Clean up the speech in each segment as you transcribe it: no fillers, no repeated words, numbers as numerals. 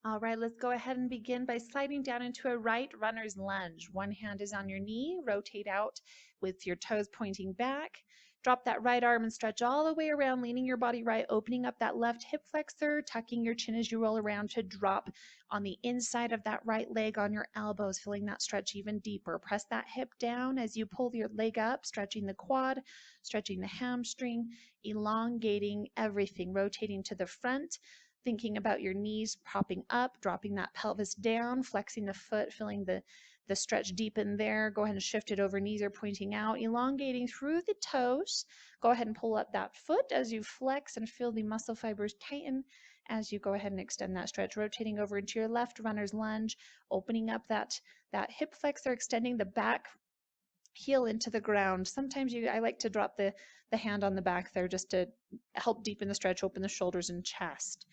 All right, let's go ahead and begin by sliding down into a right runner's lunge. One hand is on your knee, rotate out with your toes pointing back. Drop that right arm and stretch all the way around, leaning your body right, opening up that left hip flexor, tucking your chin as you roll around to drop on the inside of that right leg on your elbows, feeling that stretch even deeper. Press that hip down as you pull your leg up, stretching the quad, stretching the hamstring, elongating everything, rotating to the front, thinking about your knees propping up, dropping that pelvis down, flexing the foot, feeling the stretch deep in there. Go ahead and shift it over, knees are pointing out, elongating through the toes. Go ahead and pull up that foot as you flex and feel the muscle fibers tighten as you go ahead and extend that stretch, rotating over into your left runner's lunge, opening up that hip flexor, extending the back heel into the ground. Sometimes I like to drop the hand on the back there just to help deepen the stretch, open the shoulders and chest.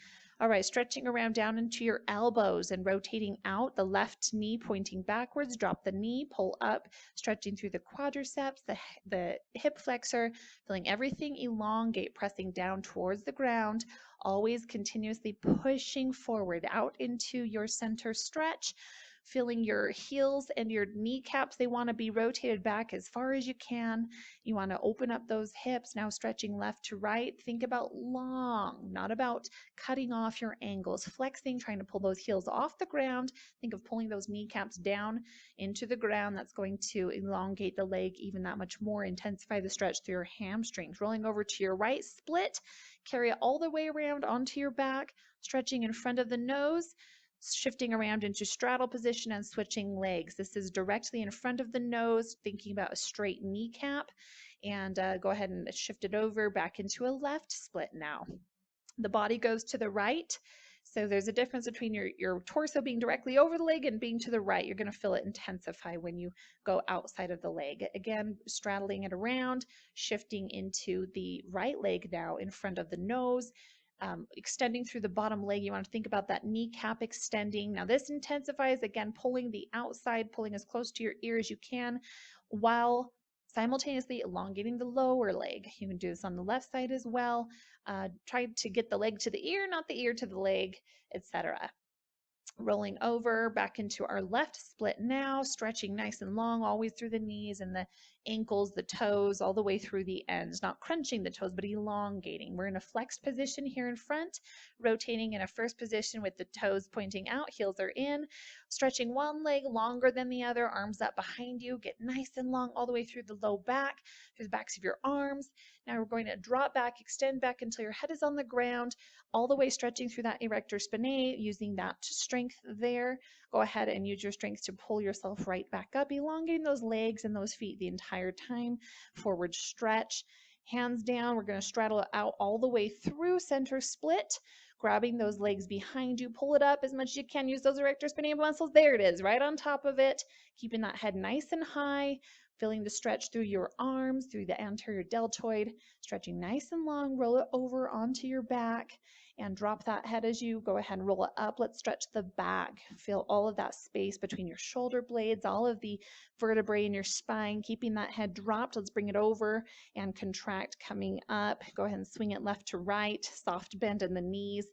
All right, stretching around down into your elbows and rotating out, the left knee pointing backwards, drop the knee, pull up, stretching through the quadriceps, the hip flexor, feeling everything elongate, pressing down towards the ground, always continuously pushing forward out into your center stretch, feeling your heels and your kneecaps. They want to be rotated back as far as you can. You want to open up those hips, now stretching left to right. Think about long, not about cutting off your angles, flexing, trying to pull those heels off the ground. Think of pulling those kneecaps down into the ground. That's going to elongate the leg even that much more, intensify the stretch through your hamstrings. Rolling over to your right, split, carry it all the way around onto your back, stretching in front of the nose, shifting around into straddle position and switching legs. This is directly in front of the nose, thinking about a straight kneecap. And go ahead and shift it over back into a left split now. The body goes to the right. So there's a difference between your torso being directly over the leg and being to the right. You're going to feel it intensify when you go outside of the leg. Again, straddling it around, shifting into the right leg now in front of the nose, extending through the bottom leg. You want to think about that kneecap extending. Now this intensifies, again, pulling the outside, pulling as close to your ear as you can while simultaneously elongating the lower leg. You can do this on the left side as well. Try to get the leg to the ear, not the ear to the leg, etc. Rolling over back into our left split now, stretching nice and long, always through the knees and the ankles, the toes, all the way through the ends, not crunching the toes, but elongating. We're in a flexed position here in front, rotating in a first position with the toes pointing out, heels are in, stretching one leg longer than the other, arms up behind you, get nice and long all the way through the low back, through the backs of your arms. Now we're going to drop back, extend back until your head is on the ground, all the way stretching through that erector spinae, using that strength there. Go ahead and use your strength to pull yourself right back up, elongating those legs and those feet the entire time. Forward stretch, hands down. We're going to straddle it out all the way through center split, grabbing those legs behind you. Pull it up as much as you can. Use those erector spinae muscles. There it is, right on top of it. Keeping that head nice and high, feeling the stretch through your arms, through the anterior deltoid, stretching nice and long. Roll it over onto your back and drop that head as you go ahead and roll it up. Let's stretch the back. Feel all of that space between your shoulder blades, all of the vertebrae in your spine, keeping that head dropped. Let's bring it over and contract coming up. Go ahead and swing it left to right, soft bend in the knees,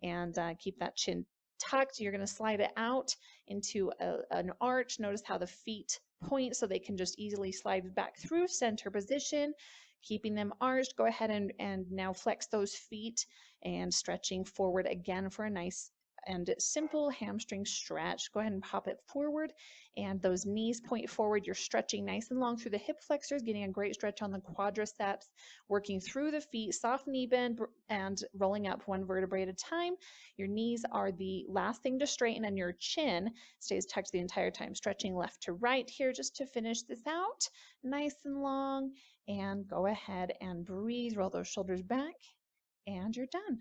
and keep that chin tucked. You're going to slide it out into an arch. Notice how the feet point so they can just easily slide back through center position, keeping them arched. Go ahead and now flex those feet and stretching forward again for a nice and simple hamstring stretch. Go ahead and pop it forward and those knees point forward. You're stretching nice and long through the hip flexors, getting a great stretch on the quadriceps, working through the feet, soft knee bend and rolling up one vertebrae at a time. Your knees are the last thing to straighten and your chin stays tucked the entire time. Stretching left to right here just to finish this out. Nice and long, and go ahead and breathe. Roll those shoulders back and you're done.